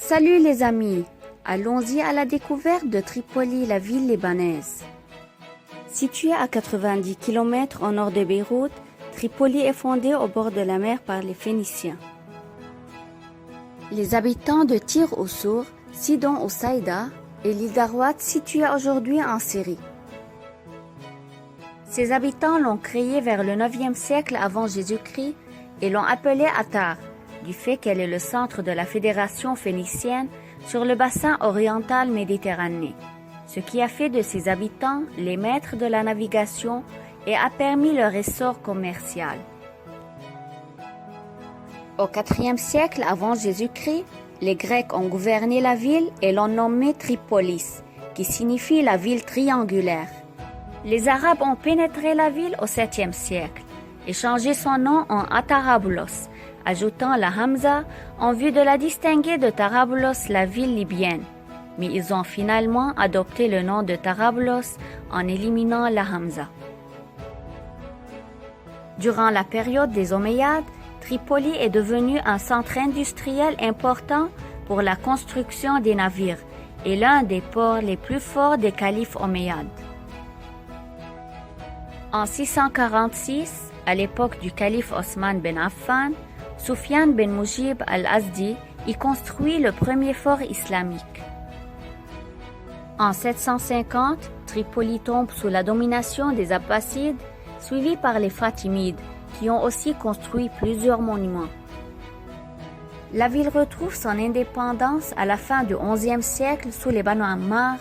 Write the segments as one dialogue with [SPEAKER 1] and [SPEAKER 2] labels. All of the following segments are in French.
[SPEAKER 1] Salut les amis, allons-y à la découverte de Tripoli, la ville libanaise. Située à 90 km au nord de Beyrouth, Tripoli est fondée au bord de la mer par les Phéniciens. Les habitants de Tir Oussour, Sidon ou Saïda et l'île d'Arwat située aujourd'hui en Syrie. Ces habitants l'ont créée vers le 9e siècle avant Jésus-Christ et l'ont appelée Attar, du fait qu'elle est le centre de la fédération phénicienne sur le bassin oriental méditerranéen, ce qui a fait de ses habitants les maîtres de la navigation et a permis leur essor commercial. Au IVe siècle avant Jésus-Christ, les Grecs ont gouverné la ville et l'ont nommée Tripolis, qui signifie la ville triangulaire. Les Arabes ont pénétré la ville au 7e siècle et changé son nom en Atarablos, ajoutant la Hamza en vue de la distinguer de Tarablos, la ville libyenne. Mais ils ont finalement adopté le nom de Tarablos en éliminant la Hamza. Durant la période des Omeyyades, Tripoli est devenue un centre industriel important pour la construction des navires et l'un des ports les plus forts des califes omeyyades. En 646, à l'époque du calife Osman ben Affan, Soufiane ben Moujib al-Azdi y construit le premier fort islamique. En 750, Tripoli tombe sous la domination des Abbassides, suivis par les Fatimides, qui ont aussi construit plusieurs monuments. La ville retrouve son indépendance à la fin du XIe siècle sous les Banu Ammar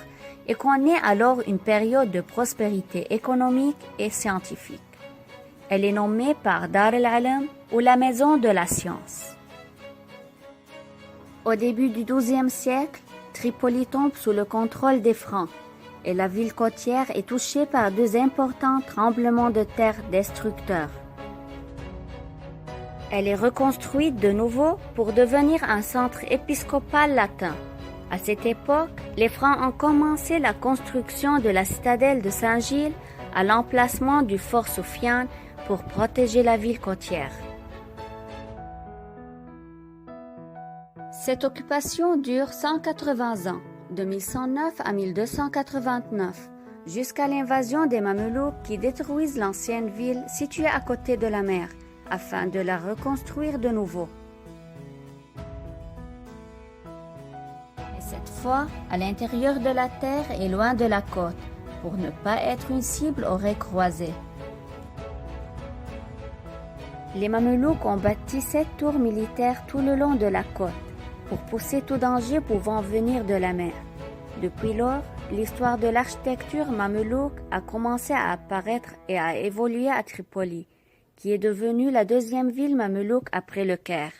[SPEAKER 1] et connaît alors une période de prospérité économique et scientifique. Elle est nommée par Dar al-Alam ou la maison de la science. Au début du XIIe siècle, Tripoli tombe sous le contrôle des Francs et la ville côtière est touchée par deux importants tremblements de terre destructeurs. Elle est reconstruite de nouveau pour devenir un centre épiscopal latin. À cette époque, les Francs ont commencé la construction de la citadelle de Saint-Gilles à l'emplacement du fort Soufiane pour protéger la ville côtière. Cette occupation dure 180 ans, de 1109 à 1289, jusqu'à l'invasion des Mamelouks qui détruisent l'ancienne ville située à côté de la mer, afin de la reconstruire de nouveau. Et cette fois, à l'intérieur de la terre et loin de la côte, pour ne pas être une cible aux raies croisées. Les Mamelouks ont bâti 7 tours militaires tout le long de la côte, pour pousser tout danger pouvant venir de la mer. Depuis lors, l'histoire de l'architecture mamelouk a commencé à apparaître et à évoluer à Tripoli, qui est devenue la deuxième ville mamelouk après le Caire.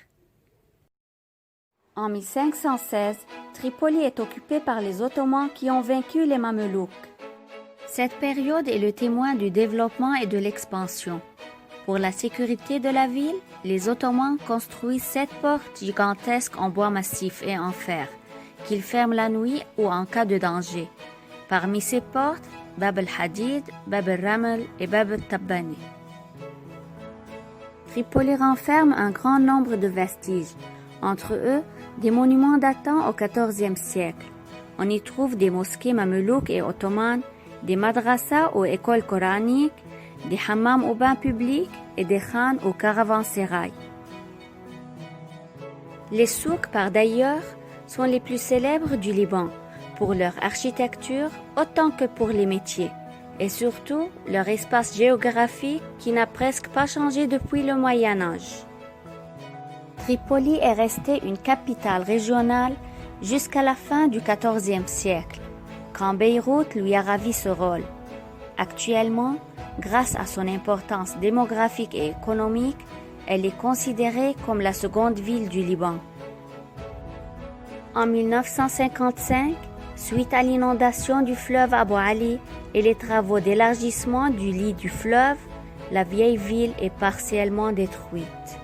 [SPEAKER 1] En 1516, Tripoli est occupée par les Ottomans qui ont vaincu les Mamelouks. Cette période est le témoin du développement et de l'expansion. Pour la sécurité de la ville, les Ottomans construisent 7 portes gigantesques en bois massif et en fer, qu'ils ferment la nuit ou en cas de danger. Parmi ces portes, Bab al-Hadid, Bab al-Raml et Bab al-Tabbani. Tripoli renferme un grand nombre de vestiges, entre eux des monuments datant au XIVe siècle. On y trouve des mosquées mamelouks et ottomanes, des madrasas ou écoles coraniques, des hammams aux bains publics et des khans ou caravansérails. Les souks, par d'ailleurs, sont les plus célèbres du Liban pour leur architecture autant que pour les métiers et surtout leur espace géographique qui n'a presque pas changé depuis le Moyen Âge. Tripoli est restée une capitale régionale jusqu'à la fin du XIVe siècle, quand Beyrouth lui a ravi ce rôle. Actuellement, grâce à son importance démographique et économique, elle est considérée comme la seconde ville du Liban. En 1955, suite à l'inondation du fleuve Abou Ali et les travaux d'élargissement du lit du fleuve, la vieille ville est partiellement détruite.